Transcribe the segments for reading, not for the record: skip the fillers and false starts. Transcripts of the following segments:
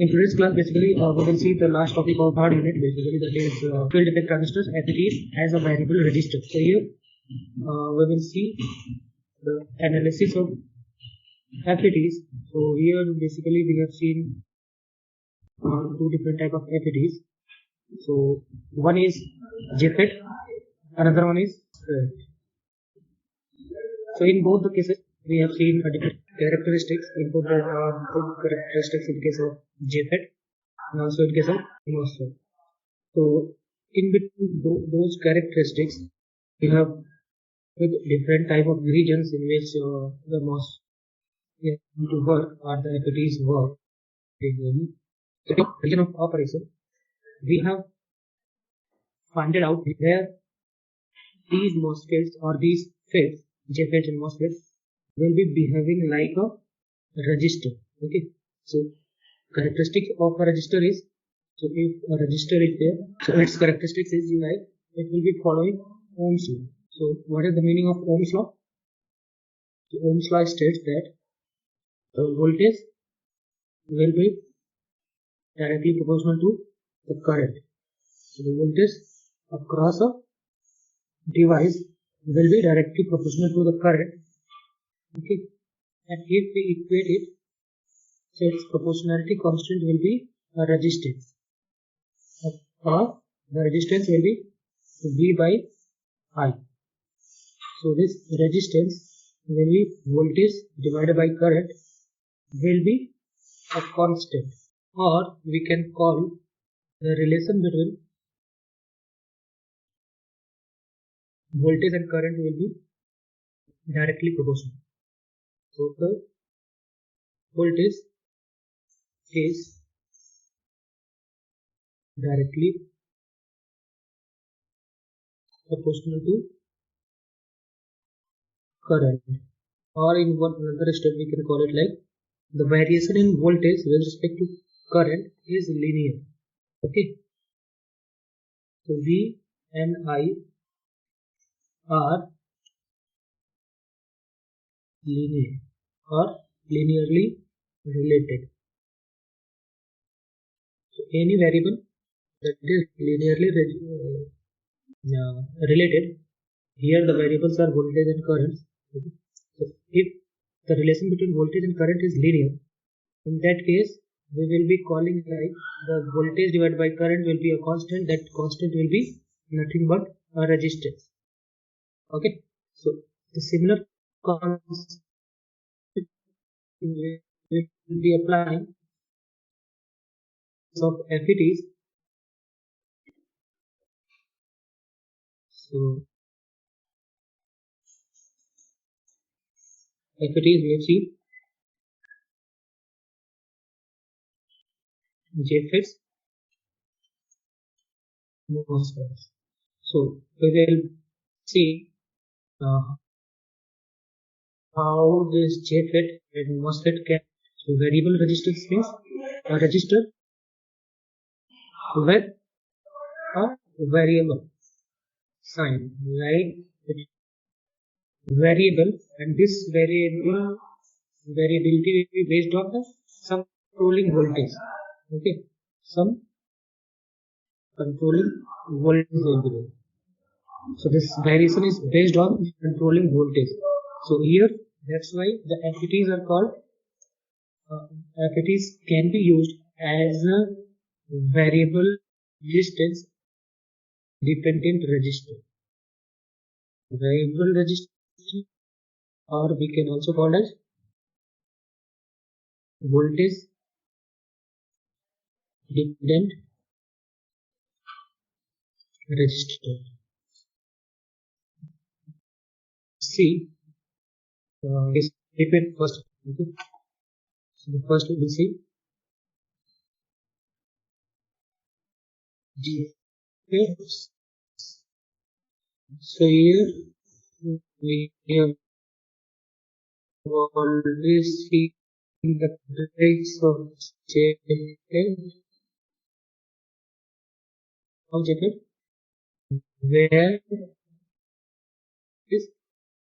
In today's class, basically, we will see the last topic of our unit, basically, that is field effect transistors, FETs, as a variable resistor. So here, we will see the analysis of FETs. So here, basically, we have seen two different type of FETs. So one is JFET, another one is FET. So in both the cases, we have seen different characteristics. In both the characteristics in case of JFET and also in case of MOSFET. So in between those characteristics, we have with different type of regions in which the MOSFET to work or the FETs work. The region of operation, we have found out where these MOSFETs or these FETs, JFETs and MOSFETs, will be behaving like a resistor. Okay, so characteristics of a resistor is, so if a resistor is there, so its characteristics is like it will be following Ohm's law. So what is the meaning of Ohm's law? So Ohm's law states that the voltage will be directly proportional to the current. So the voltage across a device will be directly proportional to the current. Okay, and if we equate it, so its proportionality constant will be a resistance, or the resistance will be V by I. So this resistance will be voltage divided by current will be a constant, or we can call the relation between voltage and current will be directly proportional. So the voltage is directly proportional to current, or in one another step we can call it like the variation in voltage with respect to current is linear. Okay, so V and I are linear or linearly related. So any variable that is linearly related, here the variables are voltage and currents. Okay. So if the relation between voltage and current is linear, in that case we will be calling like the voltage divided by current will be a constant. That constant will be nothing but a resistance. Okay, so the similar concept we will be applying of FETs. So FETs we have seen JFETs, MOSFETs. So we will see how this JFET and MOSFET can, so variable resistance means a resistor with a variable sign, like variable, and this variability will be based on the some controlling voltage. Okay, some controlling voltage will be there. So this variation is based on controlling voltage. So here, that's why the FETs are called FETs can be used as a variable resistance dependent resistor. Variable resistor, or we can also call as voltage dependent resistor. See, this repeat first. Okay. So the first we will see G. Okay. So here we have always seen the trace of JFET, where this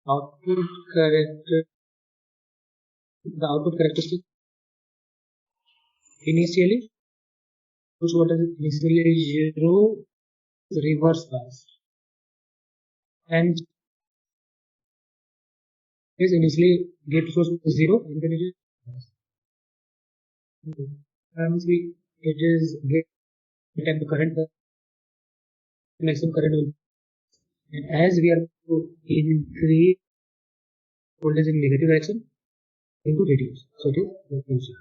output character, the output characteristic initially source voltage is initially 0, reverse bias, and is initially gate to source is 0 and then it is bias. Once it is gate and the current, the maximum current will, and as we are to increase voltage in negative direction into reduce, so it is reducing.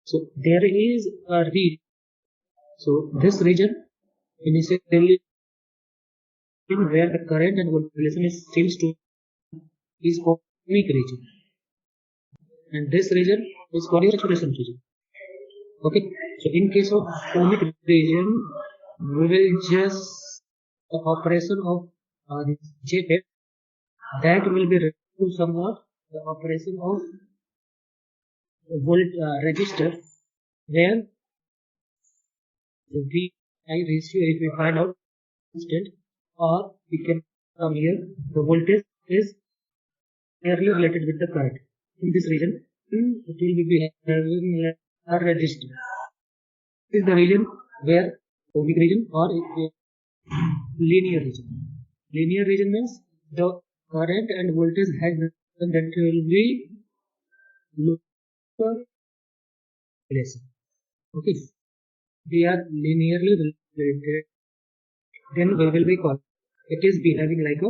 So there is a region. So this region initially where the current and voltage relation is still to is called weak region, and this region is called your saturation region. Okay, so in case of ohmic region, we will just the operation of JFET that will be related to somewhat the operation of resistor, where the I ratio, if we find out constant, or we can from here the voltage is nearly related with the current. In this region, it will be having a resistor. This is the region where ohmic region or linear region. Linear region means the current and voltage has that will be local relation. Okay, they are linearly related. Then we will be called. It is behaving like a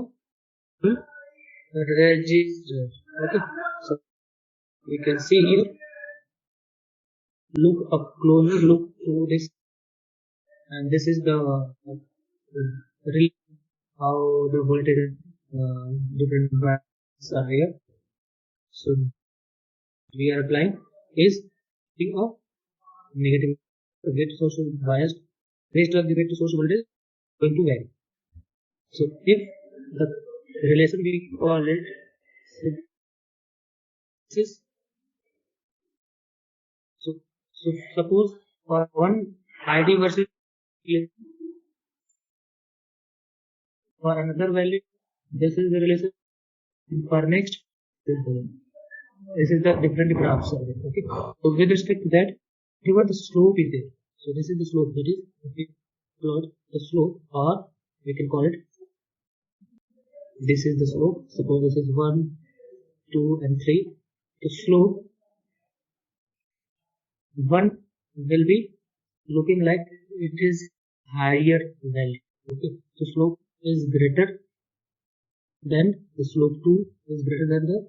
resistor. Okay, so we can see here. Look up closer. Look to this, and this is the how the voltage different values are here. So we are applying is of negative gate source biased based on the gate source voltage going to vary. So if the relation we call it is so suppose for one ID versus for another value, this is the relation. For next, this is the different graphs. Okay. So with respect to that, whatever the slope is there. So this is the slope. That is, if we plot the slope, or we can call it. This is the slope. Suppose this is 1, 2, and 3. The slope 1 will be looking like it is higher value. Okay. So slope is greater than the slope 2 is greater than the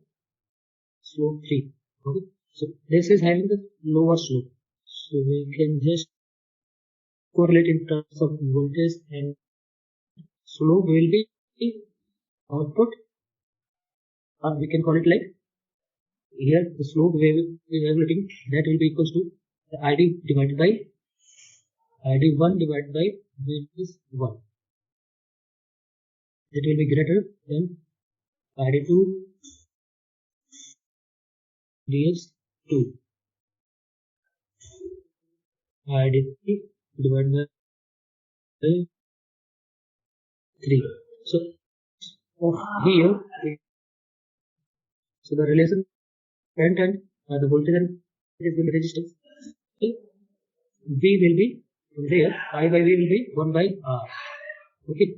slope 3. Okay. So this is having the lower slope. So we can just correlate in terms of voltage and slope will be output, or we can call it like here the slope variability that will be equals to the ID divided by ID1 divided by is 1. It will be greater than ID2 ds 2. ID3 divided by 3. So here, so the relation current and the voltage and is going to resistance. Okay. V will be from there. I by V will be 1 by R. Okay.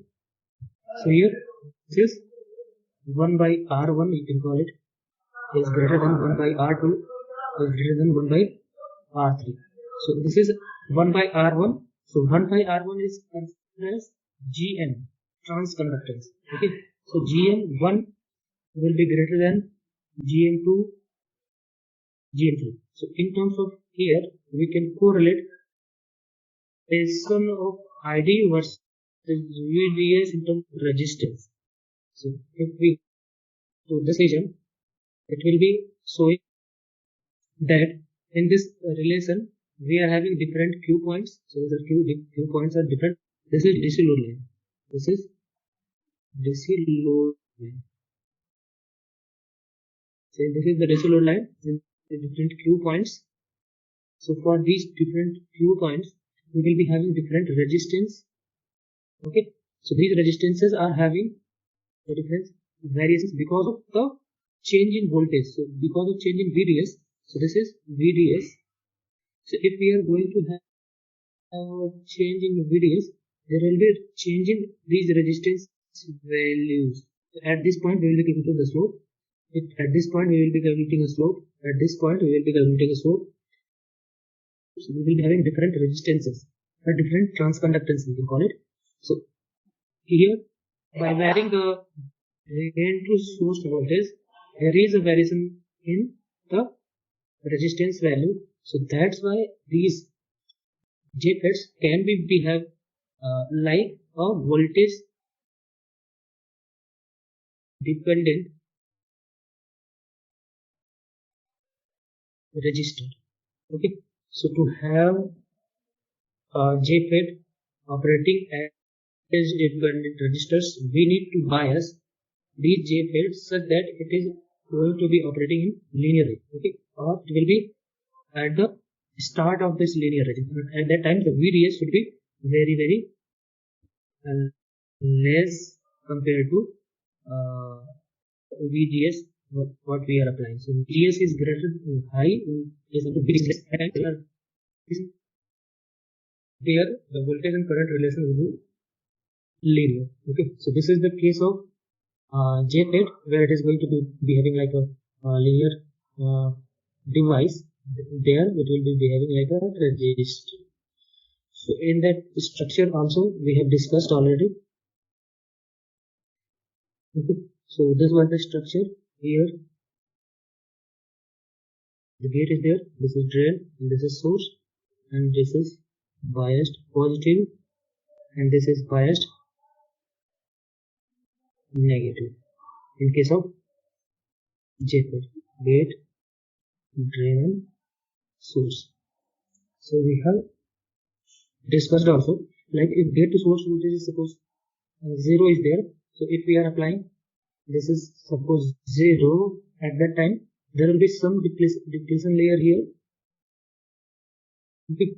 So here this is 1 by R1. You can call it is greater than 1 by R2 is greater than 1 by R3. So this is 1 by R1. So 1 by R1 is considered as GM, transconductance. Okay. So GM1 will be greater than GM2, GM3. So in terms of here, we can correlate relation of ID versus VDS in terms of resistance. So if we do this region, it will be showing that in this relation we are having different Q points. So the Q points are different. This is DC load line. This is DC load line. So this is the DC load line. The different Q points. So for these different Q points, we will be having different resistance. Okay. So these resistances are having the different variations because of the change in voltage. So because of change in VDS. So this is VDS. So if we are going to have a change in VDS, there will be a change in these resistance values. So at this point, we will be calculating the slope. At this point, we will be calculating a slope. At this point, we will be calculating a slope. So we will be having different resistances, or different transconductance, we can call it. So here, by varying the drain to source voltage, there is a variation in the resistance value. So that's why these JFETs can be behave like a voltage dependent resistor. Okay, so to have a JFET operating as dependent resistors, we need to bias these JFETs such that it is going to be operating in linear range. Okay, or it will be at the start of this linear range. At that time, the VDS should be very less compared to VGS what we are applying. So VGS is greater than high in case of the VDS. There the voltage and current relation will be linear. Okay, so this is the case of JFET where it is going to be behaving like a linear device. There it will be behaving like a resistor. So in that structure also we have discussed already. Okay, so this was the structure. Here the gate is there, this is drain, and this is source, and this is biased positive, and this is biased negative. In case of JFET, gate, drain, and source. So we have discussed also, like if gate to source voltage is suppose 0 is there, so if we are applying this is suppose 0, at that time there will be some depletion layer here. Okay,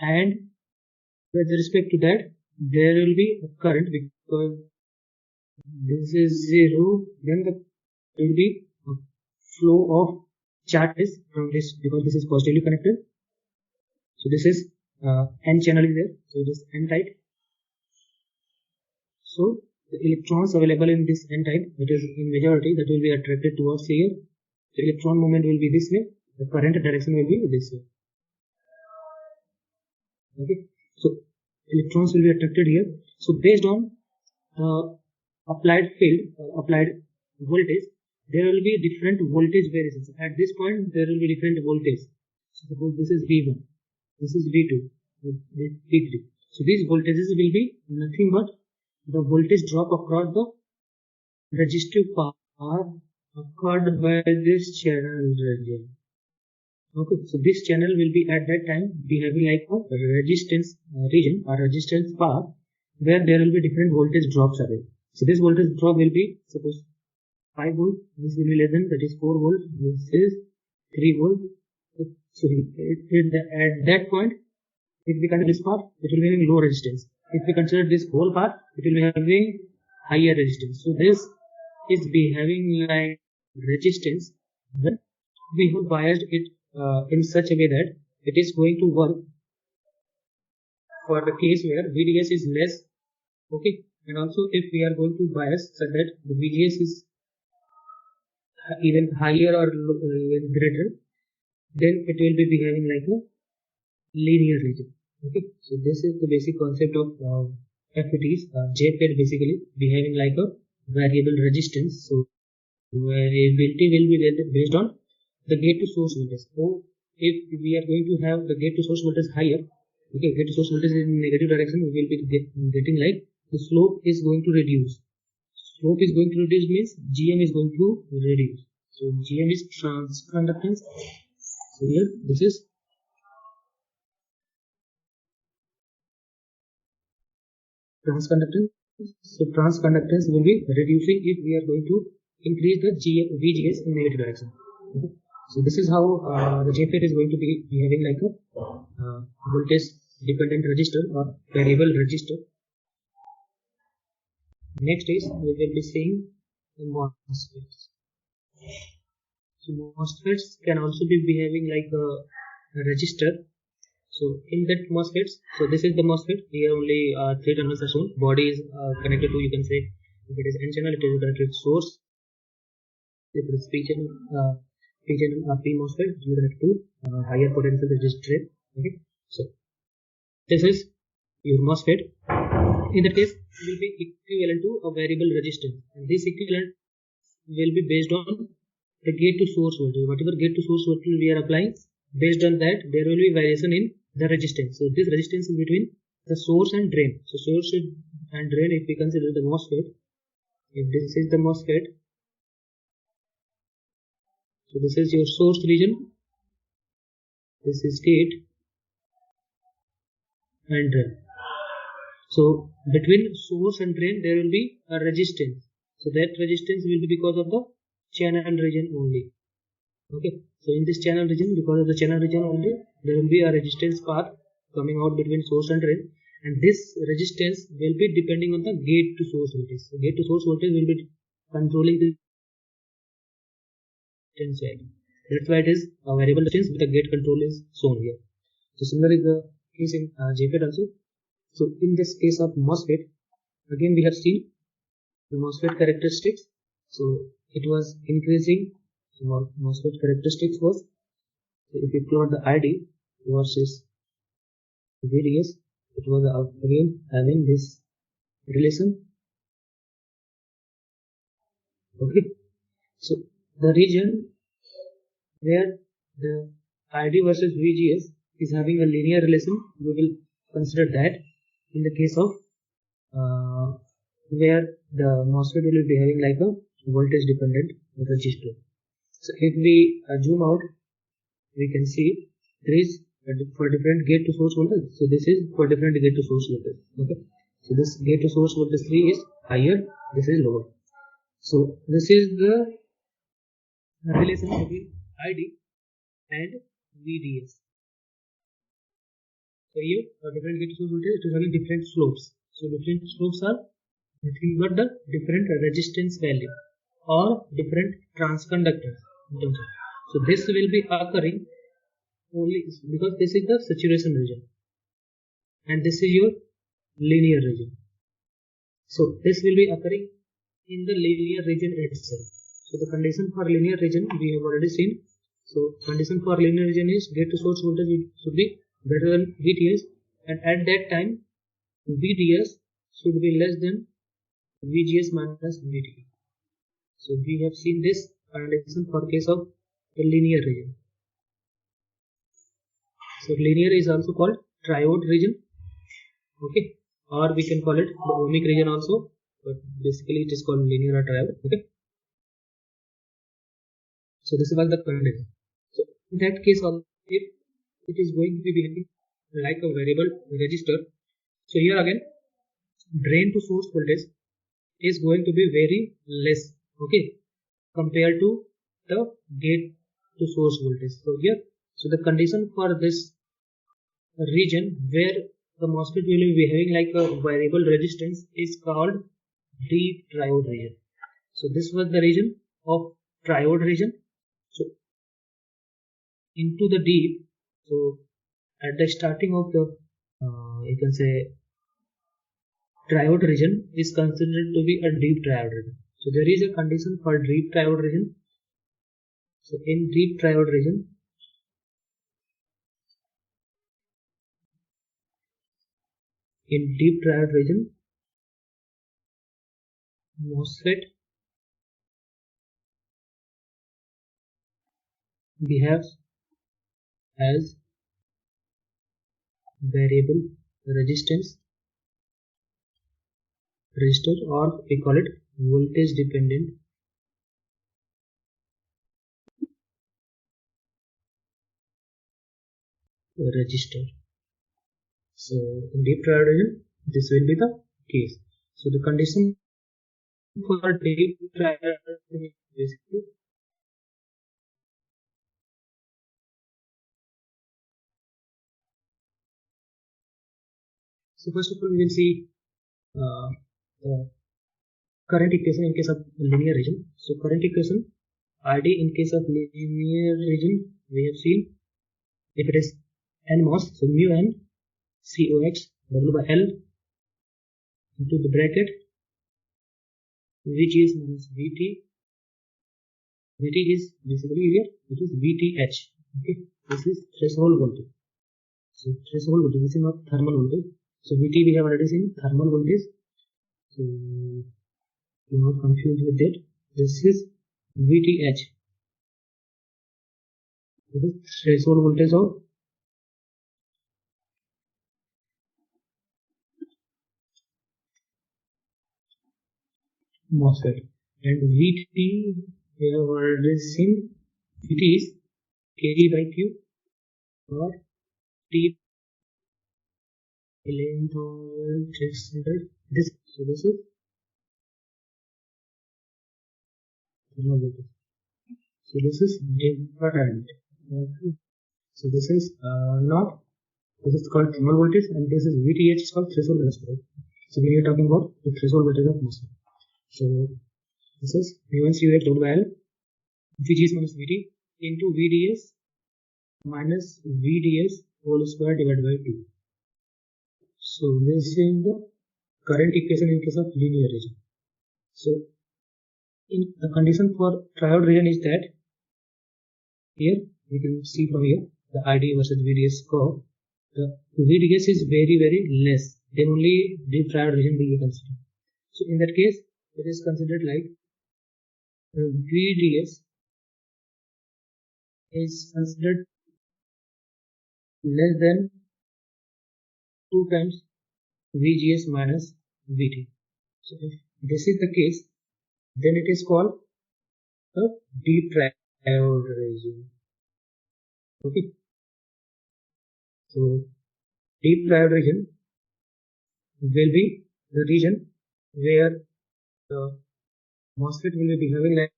and with respect to that there will be a current because this is 0, then there will be a flow of charges from this because this is positively connected. So this is n channel is there, so this n type. So the electrons available in this n type, that is in majority, that will be attracted towards here. The electron movement will be this way, the current direction will be this way. Okay, so electrons will be attracted here. So based on applied field, applied voltage, there will be different voltage variations. At this point, there will be different voltage. So suppose this is V1, this is V2, this is V3. So these voltages will be nothing but the voltage drop across the resistive power occurred by this channel region. Okay, so this channel will be at that time behaving like a resistance region or resistance path where there will be different voltage drops are there. So this voltage drop will be suppose 5 volt, this will be less than, that is 4 volt, this is 3 volt. So at that point, if we consider this part, it will be having low resistance. If we consider this whole part, it will be having higher resistance. So this is behaving like resistance. Then we have biased it in such a way that it is going to work for the case where VDS is less. Okay, and also if we are going to bias so that the VGS is even higher or greater, then it will be behaving like a linear region. Okay, so this is the basic concept of FETs. JFET basically behaving like a variable resistance. So variability will be based on the gate to source voltage. So if we are going to have the gate to source voltage higher, okay, gate to source voltage in negative direction, we will be getting like the slope is going to reduce. Slope is going to reduce means GM is going to reduce. So GM is transconductance. So here this is transconductance. So transconductance will be reducing if we are going to increase the VGS in negative direction. Okay. So this is how the JFET is going to be behaving like a voltage dependent resistor or variable resistor. Next is we will be seeing the MOSFETs. So MOSFETs can also be behaving like a resistor So in that MOSFETs, so this is the MOSFET. Here only three terminals are shown. Body is connected to, you can say, if it is N channel, it is connected to source. If it is P channel, P MOSFET, it is connected to higher potential resistor. Okay. So this is your MOSFET. In that case, it will be equivalent to a variable resistance, and this equivalent will be based on the gate to source voltage. Whatever gate to source voltage we are applying, based on that there will be variation in the resistance. So this resistance is between the source and drain. So source and drain, if we consider the MOSFET, if this is the MOSFET, so this is your source region, this is gate and drain. So between source and drain there will be a resistance. So that resistance will be because of the channel region only. Okay, so in this channel region, because of the channel region only, there will be a resistance path coming out between source and drain, and this resistance will be depending on the gate to source voltage. So gate to source voltage will be controlling the resistance value. That's why it is a variable resistance with the gate control is shown here. So similarly the case in JFET also. So in this case of MOSFET, again we have seen the MOSFET characteristics. So it was increasing. So MOSFET characteristics was, so if you plot the ID versus VDS, it was again having this relation. Okay, so the region where the ID versus VGS is having a linear relation, we will consider that in the case of where the MOSFET will be having like a voltage dependent resistor. So if we zoom out, we can see there is for different gate to source voltage. So this is for different gate to source voltage. Okay, so this gate to source voltage 3 is higher, this is lower. So this is the relation between ID and VDS. So here for different gate to source voltage, it is having different slopes. So different slopes are nothing but the different resistance value or different transconductors. So this will be occurring only because this is the saturation region and this is your linear region. So this will be occurring in the linear region itself. So the condition for linear region we have already seen. So condition for linear region is gate to source voltage should be greater than VTS, and at that time VDS should be less than VGS minus VT. So we have seen this condition for case of the linear region. So linear is also called triode region. Okay, or we can call it the ohmic region also, but basically it is called linear or triode. Okay, so this is all the condition. So in that case, if it is going to be behaving like a variable resistor, so here again drain to source voltage is going to be very less, okay, compared to the gate to source voltage. So here, so the condition for this region where the MOSFET will be having like a variable resistance is called deep triode region. So this was the region of triode region. So into the deep, so at the starting of the you can say triode region is considered to be a deep triode region. So there is a condition for deep triode region. So in deep triode region, MOSFET behaves as variable resistance resistor, or we call it voltage dependent resistor. So in deep triode region, this will be the case. So the condition for deep triode region basically, so first of all we will see the current equation in case of linear region. So current equation ID in case of linear region, we have seen if it is NMOS, so mu n COX W by L into the bracket VGS minus VT. VT is basically here, it is VTH. Okay, this is threshold voltage. So threshold voltage, this is not thermal voltage. So VT we have already seen thermal voltage. So do not confuse with that. This is VTH. This is threshold voltage of MOSFET. And VT we have already seen. VT is kg by q or T 11,600. This so this is thermal voltage. So this is different. Okay. So this is not. This is called thermal voltage, and this is VTH is called threshold voltage. So we are talking about the threshold voltage of MOSFET. So this is mu1 COX divided by L, VGS minus VT into VDS minus VDS whole square divided by 2. So this is the current equation in case of linear region. So in the condition for triode region is that here we can see from here the ID versus VDS curve. The VDS is very less, then only the triode region will be considered. So in that case, it is considered like VDS is considered less than 2 times VGS minus VT. So if this is the case, then it is called a deep triode region. Okay. So deep triode region will be the region where the MOSFET will be behaving like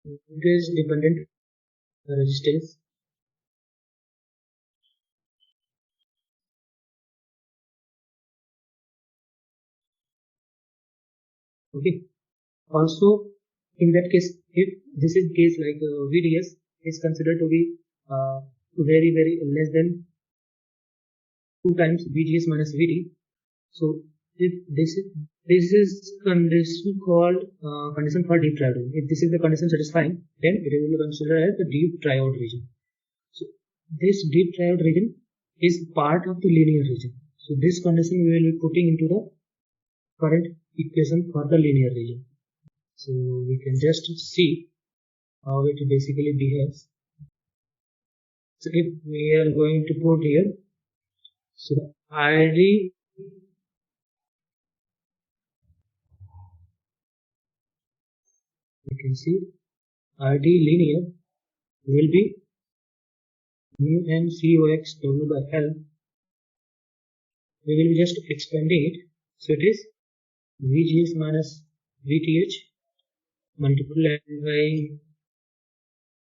voltage dependent resistance. Okay. Also, in that case, if this is case like VDS is considered to be very less than 2 times VGS minus VT. So if this is condition called condition for deep triode region. If this is the condition satisfying, then it will be considered as the deep triode region. So this deep triode region is part of the linear region. So this condition we will be putting into the current equation for the linear region. So we can just see how it basically behaves. So if we are going to put here, so the ID you can see ID linear will be mu n COX W by L. We will be just expanding it. So it is VGS minus VTH multiplied by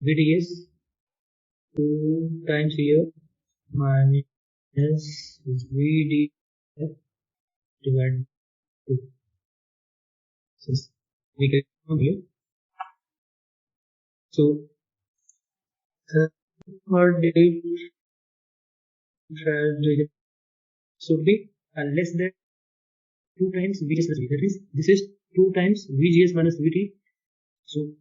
VDS 2 times here minus VDF divided by 2. So we get from here. So for deep triode region should be less than 2 times VGS minus VT. That is, this is 2 times VGS minus VT. So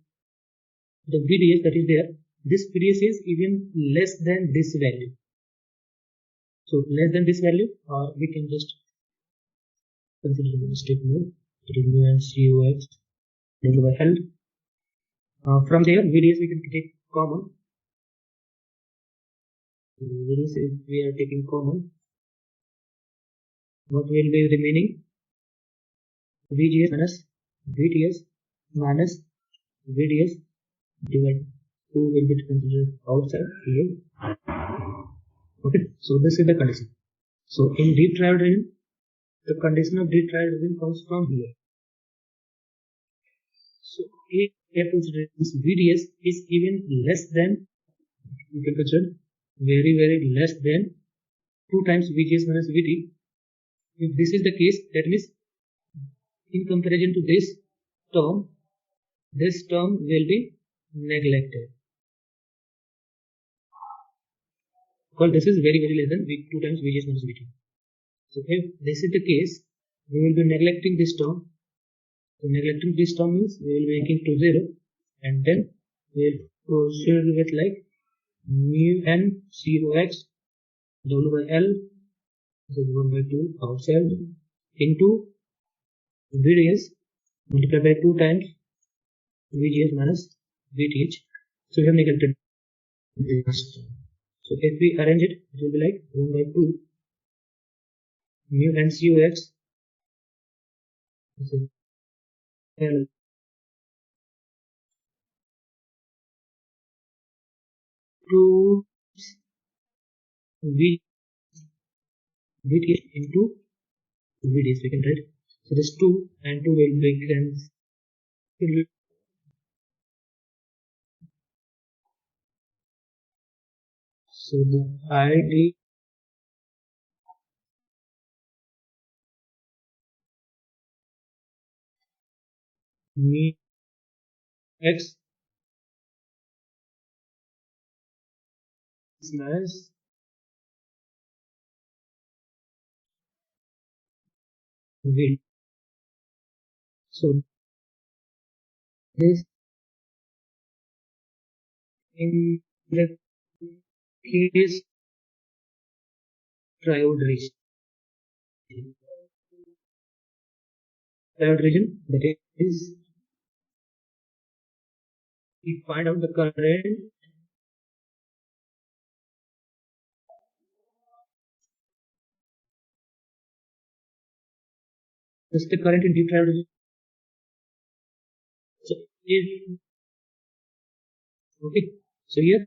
the VDS that is there, this VDS is even less than this value. So less than this value, or we can just consider the step mode. It is mu and COX divided by L. From there, VDS we can take common. VDS if we are taking common, what will be remaining? VGS minus VTS minus VDS divided 2 will be considered outside here. Okay, so this is the condition. So in deep triode region, the condition of deep triode region comes from here. So if this VDS is even less than, you can consider very less than 2 times VGS minus VT. If this is the case, that means in comparison to this term will be neglected. because this is very less than 2 times VGS minus VT. So if this is the case, we will be neglecting this term. So neglecting this term means we will be making to 0, and then we will proceed with like mu n cox w by L, this is 1 by 2 outside, into VDS multiplied by 2 times VGS minus VTH. So we have neglected this. So if we arrange it, it will be like 1 by 2 mu n cox L to VTH into VDS. We can write. So this 2 and 2 will be cancelled. So the ID mu x minus V. So this in the case triode region. Triode region, that is, we find out the current is the current in deep triode region. So if okay, so here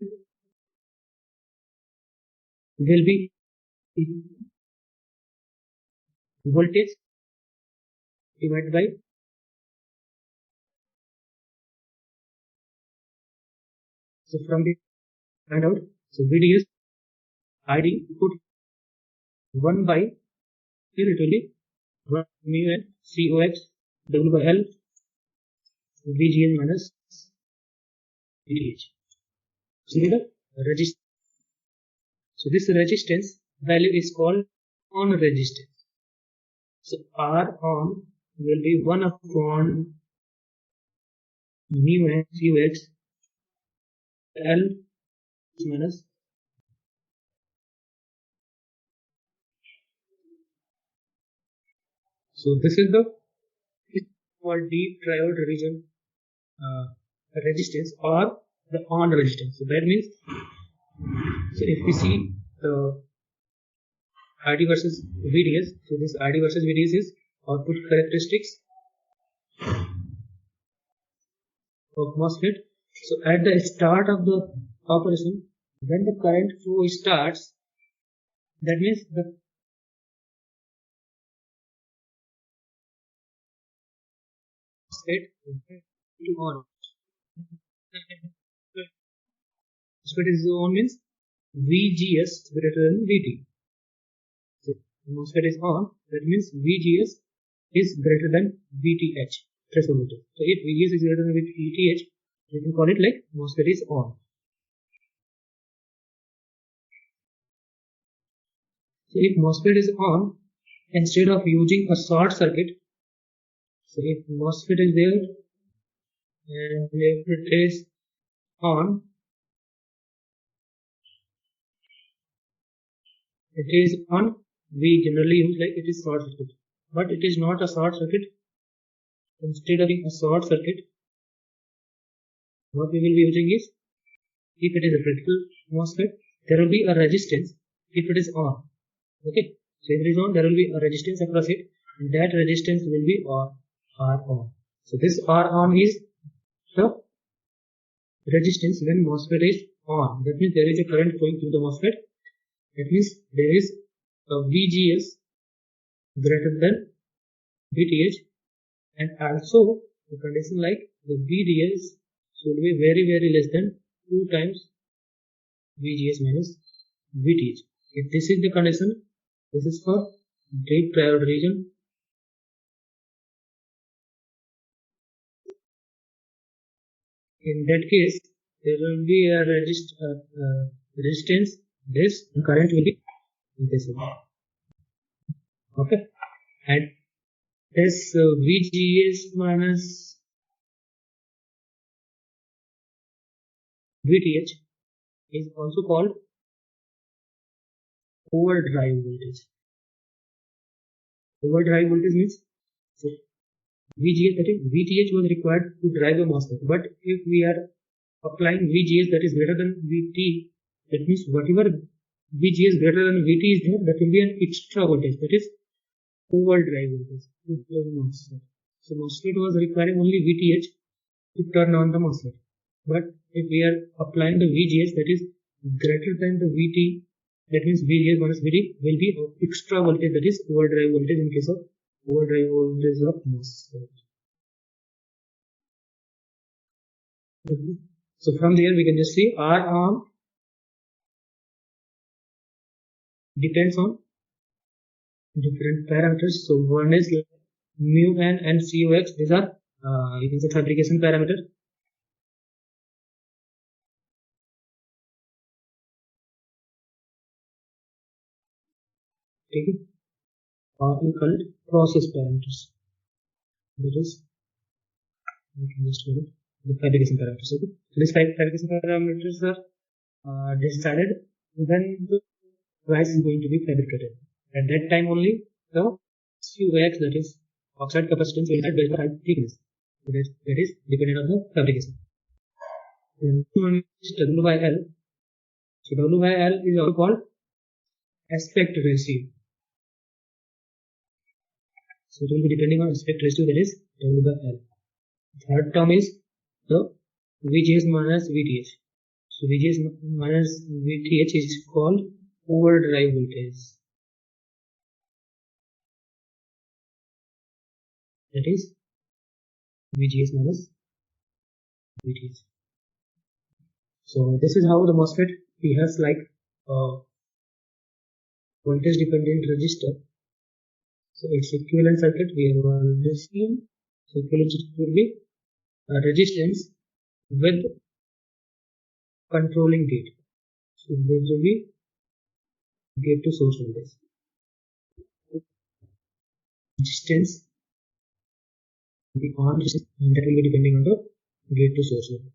will be voltage divided by so from the find out so VDS ID put 1 by here it will be 1 mu n cox w by L VGN minus VTH. So the resistance. So this resistance value is called on resistance. So R on will be 1 upon mu n cox L minus. So this is the called deep triode region resistance or the on resistance. So that means, so if we see the ID versus VDS, so this ID versus VDS is output characteristics of MOSFET. So at the start of the operation, when the current flow starts, that means the MOSFET to on. MOSFET is on means VGS greater than VT. So MOSFET is on, that means VGS is greater than VTH threshold voltage. So if VGS is greater than VTH, we can call it like MOSFET is on. So if MOSFET is on, instead of using a short circuit, so if MOSFET is there and if it is on, it is on, we generally use like it is short circuit, but it is not a short circuit. Instead of a short circuit, what we will be using is, if it is a critical MOSFET, there will be a resistance if it is on. Okay, so if it is on, there will be a resistance across it, and that resistance will be R on. So this R on is the resistance when MOSFET is on. That means there is a current flowing through the MOSFET. That means there is a VGS greater than VTH, and also the condition like the VDS should be very less than 2 times VGS minus VTH. If this is the condition, this is for deep triode region. In that case, there will be a resistance this current will be invisible. Okay, and this VGS minus VTH is also called overdrive voltage. Overdrive voltage means so VGS, that is VTH, was required to drive a MOSFET, but if we are applying VGS that is greater than VT, that means whatever VGS greater than VT is there, that will be an extra voltage, that is overdrive voltage to the MOSFET. So MOSFET was requiring only VTH to turn on the MOSFET, but if we are applying the VGS that is greater than the VT, that means VGS minus VT will be extra voltage, that is overdrive voltage in case of overdrive voltage of MOSFET. So from there we can just see R arm depends on different parameters. So one is mu n and cox. These are you can say fabrication parameter. Take it. We call it process parameters. That is, we can just call it the fabrication parameters. Okay. So these fabrication parameters are decided when the device is going to be fabricated. At that time only the cox, that is oxide capacitance, will be based on thickness. So that is dependent on the fabrication. And W by L. So W by L is also called aspect ratio. So it will be depending on aspect ratio, that is W by L. Third term is the VGS minus VTH. So VGS minus VTH is called overdrive voltage. That is VGS minus VTH. So this is how the MOSFET behaves like a voltage dependent resistor. So its equivalent circuit we have already seen. So equivalent circuit will be a resistance with controlling gate. So there will be gate to source voltage. Resistance will be on, and that will be depending on the gate to source voltage.